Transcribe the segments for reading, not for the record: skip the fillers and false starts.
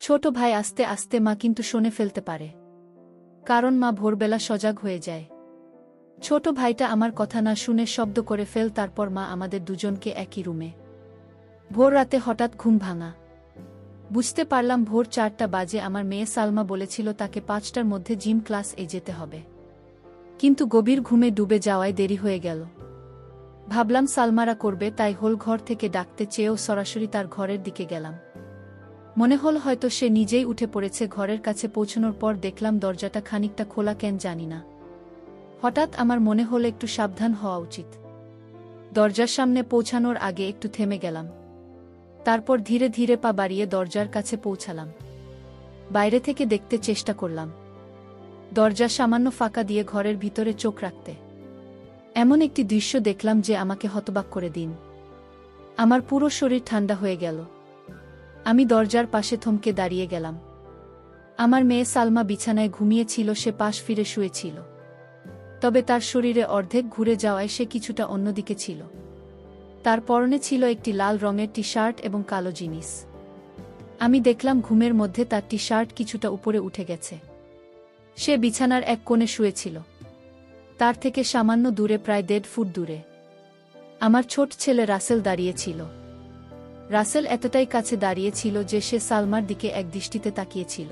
ছোট ভাই আস্তে আস্তে মা কিন্তু শুনে ফেলতে পারে, কারণ মা ভোরবেলা সজাগ হয়ে যায়। ছোট ভাইটা আমার কথা না শুনে শব্দ করে ফেল, তারপর মা আমাদের দুজনকে একই রুমে। ভোর রাতে হঠাৎ ঘুম ভাঙা। বুঝতে পারলাম ভোর 4টা বাজে। আমার মেয়ে সালমা বলেছিল তাকে 5টার মধ্যে জিম ক্লাস যেতে হবে, কিন্তু গভীর ঘুমে ডুবে যাওয়ায় দেরি হয়ে গেল। ভাবলাম সালমারা করবে, তাই হোল ঘর থেকে ডাকতে চেয়েও সরাসরি তার ঘরের দিকে গেলাম। মনে হল হয়তো সে নিজেই উঠে পড়েছে। ঘরের কাছে পৌঁছানোর পর দেখলাম দরজাটা খানিকটা খোলা, কেন জানি না। হঠাৎ আমার মনে হল একটু সাবধান হওয়া উচিত। দরজার সামনে পৌঁছানোর আগে একটু থেমে গেলাম, তারপর ধীরে ধীরে পা বাড়িয়ে দরজার কাছে পৌঁছালাম। বাইরে থেকে দেখতে চেষ্টা করলাম, দরজা সামান্য ফাঁকা দিয়ে ঘরের ভিতরে চোখ রাখতে। এমন একটি দৃশ্য দেখলাম যে আমাকে হতবাক করে দিন। আমার পুরো শরীর ঠান্ডা হয়ে গেল। আমি দরজার পাশে থমকে দাঁড়িয়ে গেলাম। আমার মেয়ে সালমা বিছানায় ঘুমিয়েছিল, সে পাশ ফিরে শুয়েছিল, তবে তার শরীরে অর্ধেক ঘুরে যাওয়ায় সে কিছুটা অন্যদিকে ছিল। তার পরনে ছিল একটি লাল রঙের টি শার্ট এবং কালো জিনিস। আমি দেখলাম ঘুমের মধ্যে তার টি শার্ট কিছুটা উপরে উঠে গেছে। সে বিছানার এক কোণে শুয়েছিল, তার থেকে সামান্য দূরে, প্রায় 1.5 ফুট দূরে আমার ছোট ছেলে রাসেল দাঁড়িয়েছিল। রাসেল এতটাই কাছে দাঁড়িয়েছিল যে সে সালমার দিকে একদৃষ্টিতে তাকিয়েছিল,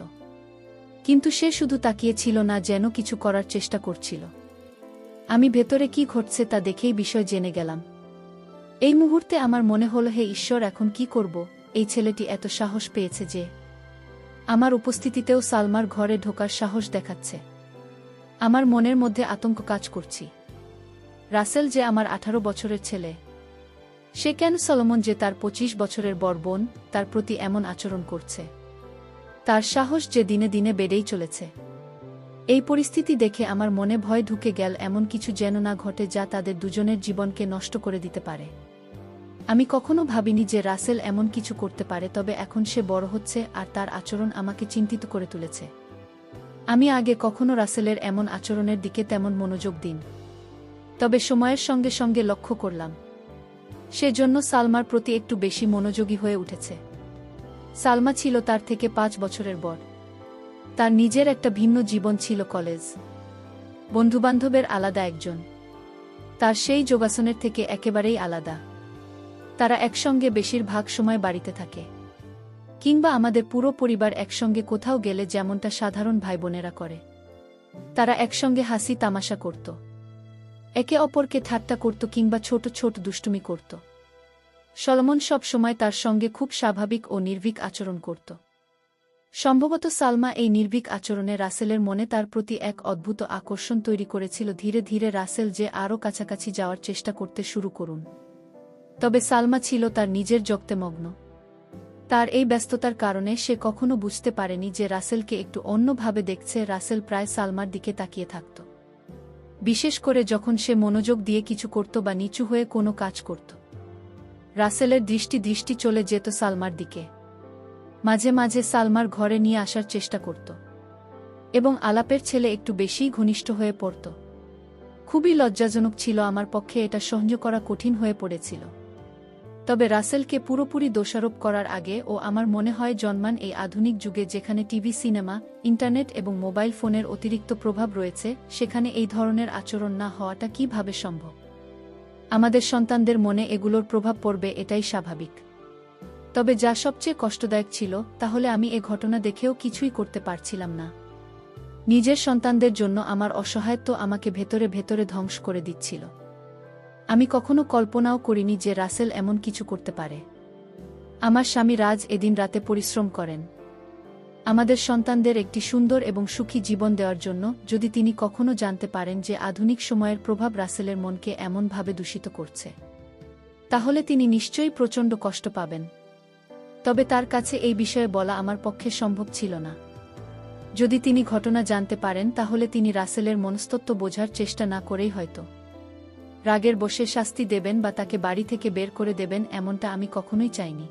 কিন্তু সে শুধু তাকিয়েছিল না, যেন কিছু করার চেষ্টা করছিল। আমি ভেতরে কি ঘটছে তা দেখেই বিষয় জেনে গেলাম। এই মুহূর্তে আমার মনে হল, হে ঈশ্বর, এখন কি করব? এই ছেলেটি এত সাহস পেয়েছে যে আমার উপস্থিতিতেও সালমার ঘরে ঢোকার সাহস দেখাচ্ছে। আমার মনের মধ্যে আতঙ্ক কাজ করছি। রাসেল যে আমার 18 বছরের ছেলে, সে কেন সলোমন যে তার 25 বছরের বড় বোন, তার প্রতি এমন আচরণ করছে? তার সাহস যে দিনে দিনে বেড়েই চলেছে। এই পরিস্থিতি দেখে আমার মনে ভয় ঢুকে গেল, এমন কিছু যেন না ঘটে যা তাদের দুজনের জীবনকে নষ্ট করে দিতে পারে। আমি কখনো ভাবিনি যে রাসেল এমন কিছু করতে পারে, তবে এখন সে বড় হচ্ছে আর তার আচরণ আমাকে চিন্তিত করে তুলেছে। আমি আগে কখনো রাসেলের এমন আচরণের দিকে তেমন মনোযোগ দিন, তবে সময়ের সঙ্গে সঙ্গে লক্ষ্য করলাম সেজন্য সালমার প্রতি একটু বেশি মনোযোগী হয়ে উঠেছে। সালমা ছিল তার থেকে 5 বছরের বড়। তার নিজের একটা ভিন্ন জীবন ছিল, কলেজ, বন্ধুবান্ধবের আলাদা একজন। তার সেই যোগাসনের থেকে একেবারেই আলাদা। তারা একসঙ্গে বেশিরভাগ সময় বাড়িতে থাকে, কিংবা আমাদের পুরো পরিবার একসঙ্গে কোথাও গেলে যেমনটা সাধারণ ভাইবোনেরা করে। তারা একসঙ্গে হাসি তামাশা করত, একে অপরকে ঠাট্টা করত কিংবা ছোট ছোট দুষ্টুমি করত। সলোমন সব সময় তার সঙ্গে খুব স্বাভাবিক ও নির্ভীক আচরণ করত। সম্ভবত সালমা এই নির্ভীক আচরণে রাসেলের মনে তার প্রতি এক অদ্ভুত আকর্ষণ তৈরি করেছিল। ধীরে ধীরে রাসেল যে আরও কাছাকাছি যাওয়ার চেষ্টা করতে শুরু করুন, তবে সালমা ছিল তার নিজের জগতে মগ্ন। তার এই ব্যস্ততার কারণে সে কখনো বুঝতে পারেনি যে রাসেলকে একটু অন্যভাবে দেখছে। রাসেল প্রায় সালমার দিকে তাকিয়ে থাকত, বিশেষ করে যখন সে মনোযোগ দিয়ে কিছু করত বা নিচু হয়ে কোনো কাজ করত। রাসেলের দৃষ্টি চলে যেত সালমার দিকে। মাঝে মাঝে সালমার ঘরে নিয়ে আসার চেষ্টা করত এবং আলাপের ছেলে একটু বেশিই ঘনিষ্ঠ হয়ে পড়ত। খুবই লজ্জাজনক ছিল, আমার পক্ষে এটা সহ্য করা কঠিন হয়ে পড়েছিল। তবে রাসেলকে পুরোপুরি দোষারোপ করার আগে ও আমার মনে হয় জন্মান এই আধুনিক যুগে, যেখানে টিভি, সিনেমা, ইন্টারনেট এবং মোবাইল ফোনের অতিরিক্ত প্রভাব রয়েছে, সেখানে এই ধরনের আচরণ না হওয়াটা কিভাবে সম্ভব? আমাদের সন্তানদের মনে এগুলোর প্রভাব পড়বে, এটাই স্বাভাবিক। তবে যা সবচেয়ে কষ্টদায়ক ছিল, তাহলে আমি এ ঘটনা দেখেও কিছুই করতে পারছিলাম না। নিজের সন্তানদের জন্য আমার অসহায়ত্ব আমাকে ভেতরে ভেতরে ধ্বংস করে দিচ্ছিল। আমি কখনো কল্পনাও করিনি যে রাসেল এমন কিছু করতে পারে। আমার স্বামী রাজ এদিন রাতে পরিশ্রম করেন আমাদের সন্তানদের একটি সুন্দর এবং সুখী জীবন দেওয়ার জন্য। যদি তিনি কখনো জানতে পারেন যে আধুনিক সময়ের প্রভাব রাসেলের মনকে এমনভাবে দূষিত করছে, তাহলে তিনি নিশ্চয়ই প্রচণ্ড কষ্ট পাবেন। তবে তার কাছে এই বিষয়ে বলা আমার পক্ষে সম্ভব ছিল না। যদি তিনি ঘটনা জানতে পারেন, তাহলে তিনি রাসেলের মনস্তত্ত্ব বোঝার চেষ্টা না করেই হয়তো রাগের বশে শাস্তি দেবেন বা তাকে বাড়ি থেকে বের করে দেবেন, এমনটা আমি কখনোই চাইনি।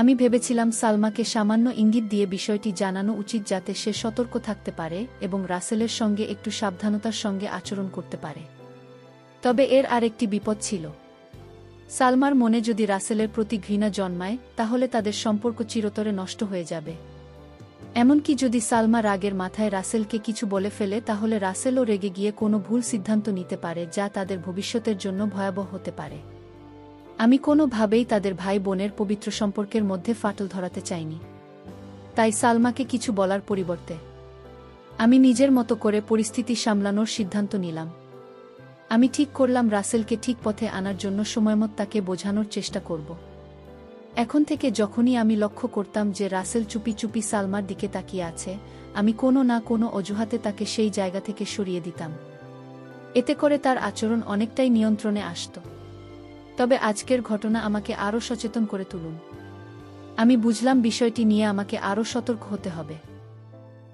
আমি ভেবেছিলাম সালমাকে সামান্য ইঙ্গিত দিয়ে বিষয়টি জানানো উচিত, যাতে সে সতর্ক থাকতে পারে এবং রাসেলের সঙ্গে একটু সাবধানতার সঙ্গে আচরণ করতে পারে। তবে এর আরেকটি বিপদ ছিল। সালমার মনে যদি রাসেলের প্রতি ঘৃণা জন্মায় তাহলে তাদের সম্পর্ক চিরতরে নষ্ট হয়ে যাবে। এমনকি যদি সালমা রাগের মাথায় রাসেলকে কিছু বলে ফেলে তাহলে রাসেলও রেগে গিয়ে কোনো ভুল সিদ্ধান্ত নিতে পারে যা তাদের ভবিষ্যতের জন্য ভয়াবহ হতে পারে। আমি কোনোভাবেই তাদের ভাই বোনের পবিত্র সম্পর্কের মধ্যে ফাটল ধরাতে চাইনি। তাই সালমাকে কিছু বলার পরিবর্তে আমি নিজের মতো করে পরিস্থিতি সামলানোর সিদ্ধান্ত নিলাম। আমি ঠিক করলাম রাসেলকে ঠিক পথে আনার জন্য সময়মত তাকে বোঝানোর চেষ্টা করব। এখন থেকে যখনই আমি লক্ষ্য করতাম যে রাসেল চুপি চুপি সালমার দিকে তাকিয়ে আছে, আমি কোনো না কোনো অজুহাতে তাকে সেই জায়গা থেকে সরিয়ে দিতাম। এতে করে তার আচরণ অনেকটাই নিয়ন্ত্রণে আসত। তবে আজকের ঘটনা আমাকে আরও সচেতন করে তুলুন। আমি বুঝলাম বিষয়টি নিয়ে আমাকে আরও সতর্ক হতে হবে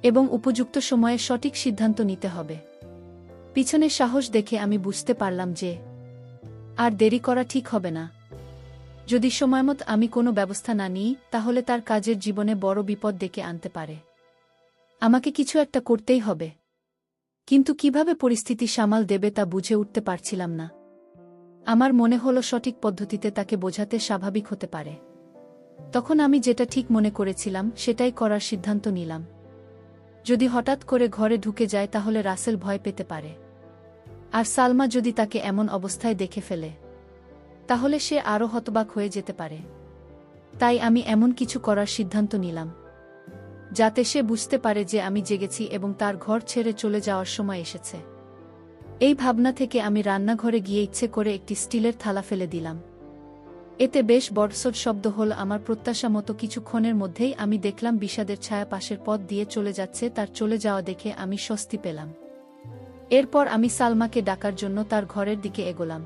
এবং উপযুক্ত সময়ে সঠিক সিদ্ধান্ত নিতে হবে। পিছনে সাহস দেখে আমি বুঝতে পারলাম যে আর দেরি করা ঠিক হবে না। যদি সময়মত আমি কোনো ব্যবস্থা না নিই তাহলে তার কাজের জীবনে বড় বিপদ ডেকে আনতে পারে। আমাকে কিছু একটা করতেই হবে, কিন্তু কিভাবে পরিস্থিতি সামাল দেবে তা বুঝে উঠতে পারছিলাম না। আমার মনে হলো সঠিক পদ্ধতিতে তাকে বোঝাতে স্বাভাবিক হতে পারে। তখন আমি যেটা ঠিক মনে করেছিলাম সেটাই করার সিদ্ধান্ত নিলাম। যদি হঠাৎ করে ঘরে ঢুকে যায় তাহলে রাসেল ভয় পেতে পারে, আর সালমা যদি তাকে এমন অবস্থায় দেখে ফেলে তাহলে সে আরও হতবাক হয়ে যেতে পারে। তাই আমি এমন কিছু করার সিদ্ধান্ত নিলাম যাতে সে বুঝতে পারে যে আমি জেগেছি এবং তার ঘর ছেড়ে চলে যাওয়ার সময় এসেছে। এই ভাবনা থেকে আমি রান্নাঘরে গিয়ে ইচ্ছে করে একটি স্টিলের থালা ফেলে দিলাম। এতে বেশ বড়সড় শব্দ হল। আমার প্রত্যাশা মতো কিছুক্ষণের মধ্যেই আমি দেখলাম বিষাদের ছায়া পাশের পথ দিয়ে চলে যাচ্ছে। তার চলে যাওয়া দেখে আমি স্বস্তি পেলাম। এরপর আমি সালমাকে ডাকার জন্য তার ঘরের দিকে এগোলাম।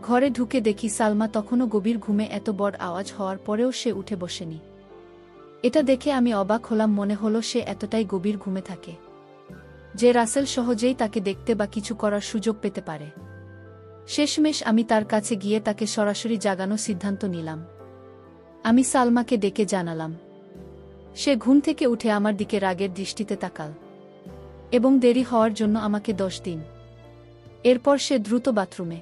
ঘরে ঢুকে দেখি সালমা তখনও গভীর ঘুমে। এত বড় আওয়াজ হওয়ার পরেও সে উঠে বসেনি। এটা দেখে আমি অবাক হলাম। মনে হলো সে এতটাই গভীর ঘুমে থাকে যে রাসেল সহজেই তাকে দেখতে বা কিছু করার সুযোগ পেতে পারে। শেষমেশ আমি তার কাছে গিয়ে তাকে সরাসরি জাগানোর সিদ্ধান্ত নিলাম। আমি সালমাকে ডেকে জানালাম। সে ঘুম থেকে উঠে আমার দিকে রাগের দৃষ্টিতে তাকাল এবং দেরি হওয়ার জন্য আমাকে দোষ দিন। এরপর সে দ্রুত বাথরুমে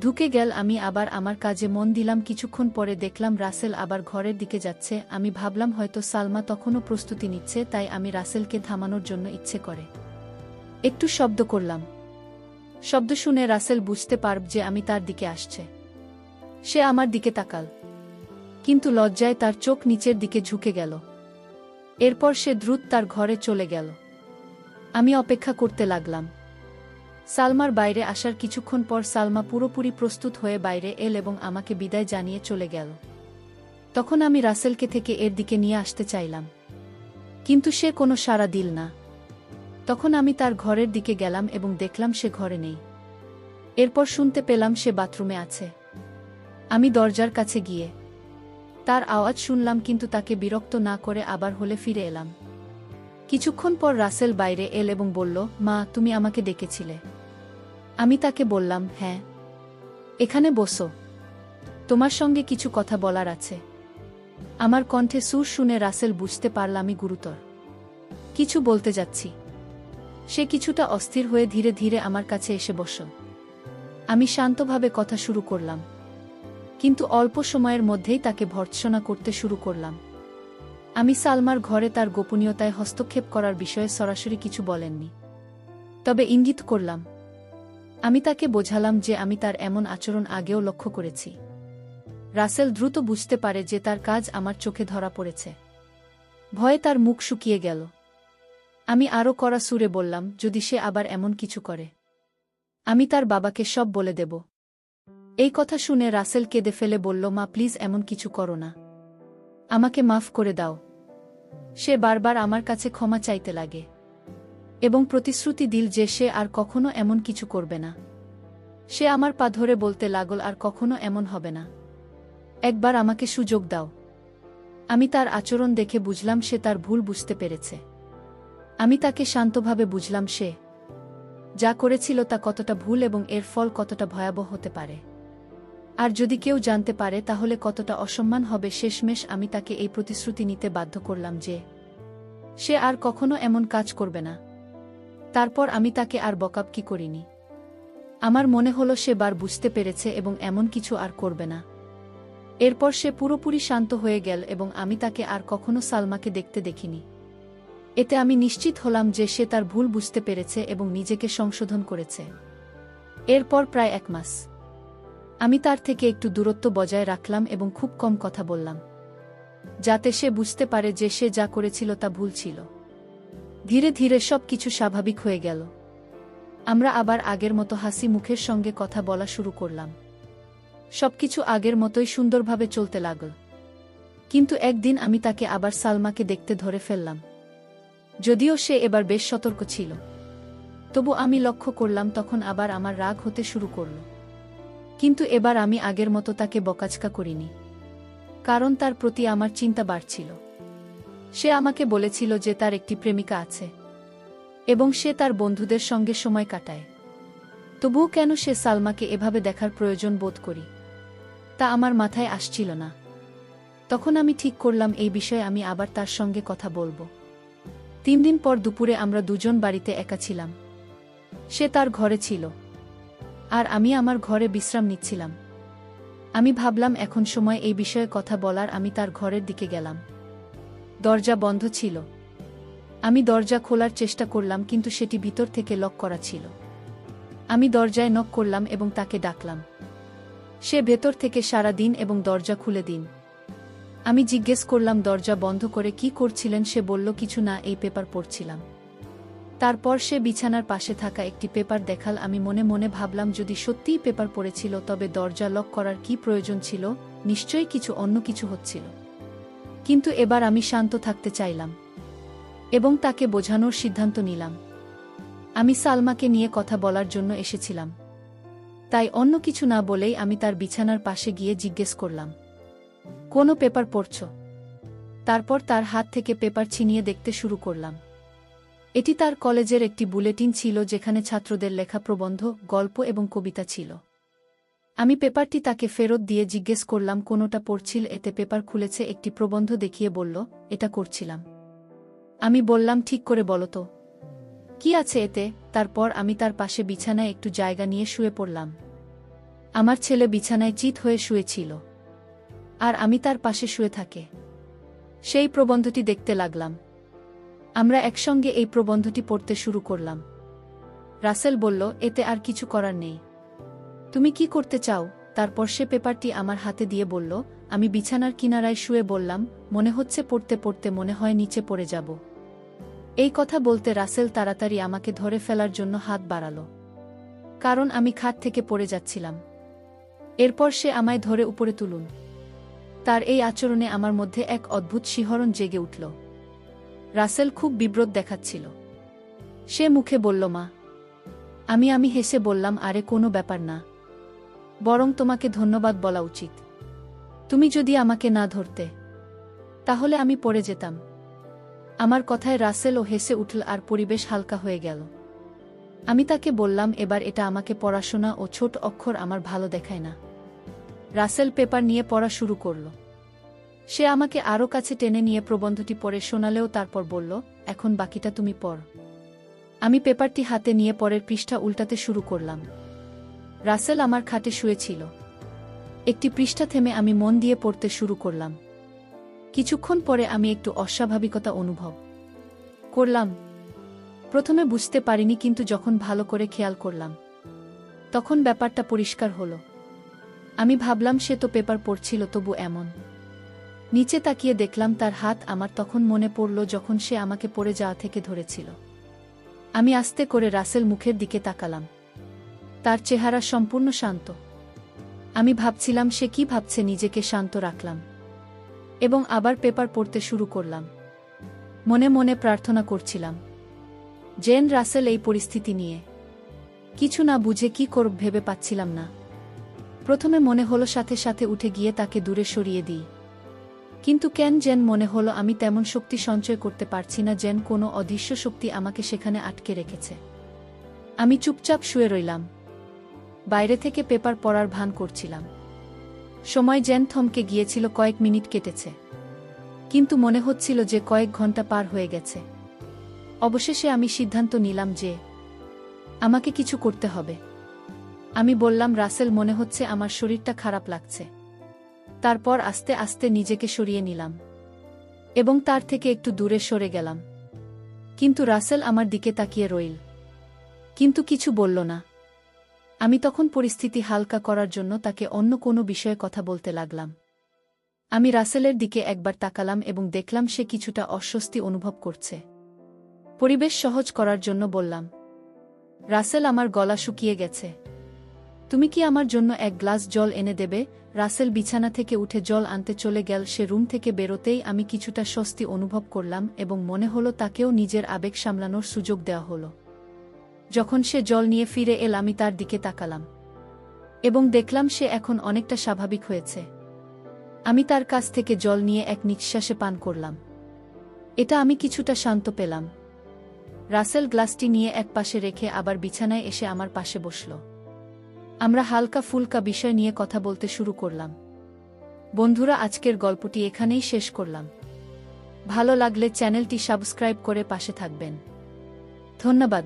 ঢুকে গেল। আমি আবার আমার কাজে মন দিলাম। কিছুক্ষণ পরে দেখলাম রাসেল আবার ঘরের দিকে যাচ্ছে। আমি ভাবলাম হয়তো সালমা তখনও প্রস্তুতি নিচ্ছে, তাই আমি রাসেলকে থামানোর জন্য ইচ্ছে করে একটু শব্দ করলাম। শব্দ শুনে রাসেল বুঝতে পারব যে আমি তার দিকে আসছে। সে আমার দিকে তাকাল, কিন্তু লজ্জায় তার চোখ নিচের দিকে ঝুঁকে গেল। এরপর সে দ্রুত তার ঘরে চলে গেল। আমি অপেক্ষা করতে লাগলাম। সালমার বাইরে আসার কিছুক্ষণ পর সালমা পুরোপুরি প্রস্তুত হয়ে বাইরে এল এবং আমাকে বিদায় জানিয়ে চলে গেল। তখন আমি রাসেলকে থেকে এর দিকে নিয়ে আসতে চাইলাম, কিন্তু সে কোনো সাড়া দিল না। তখন আমি তার ঘরের দিকে গেলাম এবং দেখলাম সে ঘরে নেই। এরপর শুনতে পেলাম সে বাথরুমে আছে। আমি দরজার কাছে গিয়ে তার আওয়াজ শুনলাম, কিন্তু তাকে বিরক্ত না করে আবার হলে ফিরে এলাম। কিছুক্ষণ পর রাসেল বাইরে এল এবং বলল, মা, তুমি আমাকে ডেকেছিলে? আমি তাকে বললাম, হ্যাঁ, এখানে বসো, তোমার সঙ্গে কিছু কথা বলার আছে। আমার কণ্ঠে সুর শুনে রাসেল বুঝতে পারল আমি গুরুতর কিছু বলতে যাচ্ছি। সে কিছুটা অস্থির হয়ে ধীরে ধীরে আমার কাছে এসে বসল। আমি শান্তভাবে কথা শুরু করলাম, কিন্তু অল্প সময়ের মধ্যেই তাকে ভর্ৎসনা করতে শুরু করলাম। আমি সালমার ঘরে তার গোপনীয়তায় হস্তক্ষেপ করার বিষয়ে সরাসরি কিছু বলেননি, তবে ইঙ্গিত করলাম। আমি তাকে বোঝালাম যে আমি তার এমন আচরণ আগেও লক্ষ্য করেছি। রাসেল দ্রুত বুঝতে পারে যে তার কাজ আমার চোখে ধরা পড়েছে। ভয়ে তার মুখ শুকিয়ে গেল। আমি আরও কড়া সুরে বললাম, যদি সে আবার এমন কিছু করে, আমি তার বাবাকে সব বলে দেব। এই কথা শুনে রাসেল কেঁদে ফেলে বলল, মা, প্লিজ এমন কিছু করো না, আমাকে মাফ করে দাও। সে বারবার আমার কাছে ক্ষমা চাইতে লাগে এবং প্রতিশ্রুতি দিল যে সে আর কখনো এমন কিছু করবে না। সে আমার পা ধরে বলতে লাগল, আর কখনো এমন হবে না, একবার আমাকে সুযোগ দাও। আমি তার আচরণ দেখে বুঝলাম সে তার ভুল বুঝতে পেরেছে। আমি তাকে শান্তভাবে বুঝলাম সে যা করেছিল তা কতটা ভুল এবং এর ফল কতটা ভয়াবহ হতে পারে, আর যদি কেউ জানতে পারে তাহলে কতটা অসম্মান হবে। শেষমেশ আমি তাকে এই প্রতিশ্রুতি নিতে বাধ্য করলাম যে সে আর কখনো এমন কাজ করবে না। তারপর আমি তাকে আর বকাবকি করিনি। আমার মনে হলো সে বার বুঝতে পেরেছে এবং এমন কিছু আর করবে না। এরপর সে পুরোপুরি শান্ত হয়ে গেল এবং আমি তাকে আর কখনো সালমাকে দেখতে দেখিনি। এতে আমি নিশ্চিত হলাম যে সে তার ভুল বুঝতে পেরেছে এবং নিজেকে সংশোধন করেছে। এরপর প্রায় 1 মাস আমি তার থেকে একটু দূরত্ব বজায় রাখলাম এবং খুব কম কথা বললাম, যাতে সে বুঝতে পারে যে সে যা করেছিল তা ভুল ছিল। ধীরে ধীরে সব কিছু স্বাভাবিক হয়ে গেল। আমরা আবার আগের মতো হাসি মুখের সঙ্গে কথা বলা শুরু করলাম। সবকিছু আগের মতোই সুন্দরভাবে চলতে লাগল। কিন্তু একদিন আমি তাকে আবার সালমাকে দেখতে ধরে ফেললাম। যদিও সে এবার বেশ সতর্ক ছিল, তবু আমি লক্ষ্য করলাম তখন আবার আমার রাগ হতে শুরু করল। কিন্তু এবার আমি আগের মতো তাকে বকাঝকা করিনি, কারণ তার প্রতি আমার চিন্তা বাড়ছিল। সে আমাকে বলেছিল যে তার একটি প্রেমিকা আছে এবং সে তার বন্ধুদের সঙ্গে সময় কাটায়। তবুও কেন সে সালমাকে এভাবে দেখার প্রয়োজন বোধ করি, তা আমার মাথায় আসছিল না। তখন আমি ঠিক করলাম এই বিষয়ে আমি আবার তার সঙ্গে কথা বলবো। 3 দিন পর দুপুরে আমরা দুজন বাড়িতে একা ছিলাম। সে তার ঘরে ছিল আর আমি আমার ঘরে বিশ্রাম নিচ্ছিলাম। আমি ভাবলাম এখন সময় এই বিষয়ে কথা বলার। আমি তার ঘরের দিকে গেলাম। দরজা বন্ধ ছিল। আমি দরজা খোলার চেষ্টা করলাম, কিন্তু সেটি ভিতর থেকে লক করা ছিল। আমি দরজায় নক করলাম এবং তাকে ডাকলাম। সে ভেতর থেকে সাড়া দিন এবং দরজা খুলে দিন। আমি জিজ্ঞেস করলাম দরজা বন্ধ করে কি করছিলেন। সে বলল কিছু না, এই পেপার পড়ছিলাম। তারপর সে বিছানার পাশে থাকা একটি পেপার দেখাল। আমি মনে মনে ভাবলাম যদি সত্যিই পেপার পড়েছিল তবে দরজা লক করার কি প্রয়োজন ছিল? নিশ্চয়ই কিছু অন্য কিছু হচ্ছিল। কিন্তু এবার আমি শান্ত থাকতে চাইলাম এবং তাকে বোঝানোর সিদ্ধান্ত নিলাম। আমি সালমাকে নিয়ে কথা বলার জন্য এসেছিলাম, তাই অন্য কিছু না বলেই আমি তার বিছানার পাশে গিয়ে জিজ্ঞেস করলাম, কোনো পেপার পড়ছ? তারপর তার হাত থেকে পেপার ছিনিয়ে দেখতে শুরু করলাম। এটি তার কলেজের একটি বুলেটিন ছিল, যেখানে ছাত্রদের লেখা প্রবন্ধ, গল্প এবং কবিতা ছিল। আমি পেপারটি তাকে ফেরত দিয়ে জিজ্ঞেস করলাম কোনোটা পড়ছিল? এতে পেপার খুলেছে একটি প্রবন্ধ দেখিয়ে বলল, এটা করছিলাম। আমি বললাম, ঠিক করে বলো তো, কি আছে এতে? তারপর আমি তার পাশে বিছানায় একটু জায়গা নিয়ে শুয়ে পড়লাম। আমার ছেলে বিছানায় চিৎ হয়ে শুয়েছিল আর আমি তার পাশে শুয়ে থাকে সেই প্রবন্ধটি দেখতে লাগলাম। আমরা একসঙ্গে এই প্রবন্ধটি পড়তে শুরু করলাম। রাসেল বলল, এতে আর কিছু করার নেই, তুমি কি করতে চাও? তারপর সে পেপারটি আমার হাতে দিয়ে বলল, আমি বিছানার কিনারায় শুয়ে বললাম, মনে হচ্ছে পড়তে পড়তে মনে হয় নিচে পড়ে যাব। এই কথা বলতে রাসেল তাড়াতাড়ি আমাকে ধরে ফেলার জন্য হাত বাড়াল, কারণ আমি খাট থেকে পড়ে যাচ্ছিলাম। এরপর সে আমায় ধরে উপরে তুলুন। তার এই আচরণে আমার মধ্যে এক অদ্ভুত শিহরণ জেগে উঠল। রাসেল খুব বিব্রত দেখাচ্ছিল। সে মুখে বলল, মা। আমি হেসে বললাম, আরে কোনো ব্যাপার না, বরং তোমাকে ধন্যবাদ বলা উচিত। তুমি যদি আমাকে না ধরতে তাহলে আমি পড়ে যেতাম। আমার কথায় রাসেলও হেসে উঠল আর পরিবেশ হালকা হয়ে গেল। আমি তাকে বললাম, এবার এটা আমাকে পড়াশোনা ও ছোট অক্ষর আমার ভালো দেখায় না। রাসেল পেপার নিয়ে পড়া শুরু করল। সে আমাকে আরও কাছে টেনে নিয়ে প্রবন্ধটি পড়ে শোনালেও তারপর বলল, এখন বাকিটা তুমি পড়। আমি পেপারটি হাতে নিয়ে পরের পৃষ্ঠা উল্টাতে শুরু করলাম। রাসেল আমার খাটে শুয়েছিল। একটি পৃষ্ঠা থেমে আমি মন দিয়ে পড়তে শুরু করলাম। কিছুক্ষণ পরে আমি একটু অস্বাভাবিকতা অনুভব করলাম। প্রথমে বুঝতে পারিনি, কিন্তু যখন ভালো করে খেয়াল করলাম তখন ব্যাপারটা পরিষ্কার হলো। আমি ভাবলাম সে তো পেপার পড়ছিল, তবু এমন। নিচে তাকিয়ে দেখলাম তার হাত। আমার তখন মনে পড়ল যখন সে আমাকে পড়ে যাওয়া থেকে ধরেছিল। আমি আস্তে করে রাসেল মুখের দিকে তাকালাম। তার চেহারা সম্পূর্ণ শান্ত। আমি ভাবছিলাম সে কি ভাবছে। নিজেকে শান্ত রাখলাম এবং আবার পেপার পড়তে শুরু করলাম। মনে মনে প্রার্থনা করছিলাম যেন রাসেল এই পরিস্থিতি নিয়ে কিছু না বুঝে কি করব ভেবে পাচ্ছিলাম না। প্রথমে মনে হলো সাথে সাথে উঠে গিয়ে তাকে দূরে সরিয়ে দিই, কিন্তু কেন যেন মনে হলো আমি তেমন শক্তি সঞ্চয় করতে পারছি না, যেন কোনো অদৃশ্য শক্তি আমাকে সেখানে আটকে রেখেছে। আমি চুপচাপ শুয়ে রইলাম। বাইরে থেকে পেপার পড়ার ভান করছিলাম। সময় যেন থমকে গিয়েছিল। কয়েক মিনিট কেটেছে, কিন্তু মনে হচ্ছিল যে কয়েক ঘন্টা পার হয়ে গেছে। অবশেষে আমি সিদ্ধান্ত নিলাম যে আমাকে কিছু করতে হবে। আমি বললাম, রাসেল, মনে হচ্ছে আমার শরীরটা খারাপ লাগছে। তারপর আস্তে আস্তে নিজেকে সরিয়ে নিলাম এবং তার থেকে একটু দূরে সরে গেলাম। কিন্তু রাসেল আমার দিকে তাকিয়ে রইল, কিন্তু কিছু বলল না। আমি তখন পরিস্থিতি হালকা করার জন্য তাকে অন্য কোনো বিষয়ে কথা বলতে লাগলাম। আমি রাসেলের দিকে একবার তাকালাম এবং দেখলাম সে কিছুটা অস্বস্তি অনুভব করছে। পরিবেশ সহজ করার জন্য বললাম, রাসেল, আমার গলা শুকিয়ে গেছে। তুমি কি আমার জন্য এক গ্লাস জল এনে দেবে? রাসেল বিছানা থেকে উঠে জল আনতে চলে গেল। সে রুম থেকে বেরোতেই আমি কিছুটা স্বস্তি অনুভব করলাম এবং মনে হলো তাকেও নিজের আবেগ সামলানোর সুযোগ দেওয়া হলো। যখন সে জল নিয়ে ফিরে এল, আমি তার দিকে তাকালাম এবং দেখলাম সে এখন অনেকটা স্বাভাবিক হয়েছে। আমি তার কাছ থেকে জল নিয়ে এক নিঃশ্বাসে পান করলাম। এটা আমি কিছুটা শান্ত পেলাম। রাসেল গ্লাসটি নিয়ে এক পাশে রেখে আবার বিছানায় এসে আমার পাশে বসল। আমরা হালকা ফুলকা বিষয় নিয়ে কথা বলতে শুরু করলাম। বন্ধুরা, আজকের গল্পটি এখানেই শেষ করলাম। ভালো লাগলে চ্যানেলটি সাবস্ক্রাইব করে পাশে থাকবেন। ধন্যবাদ।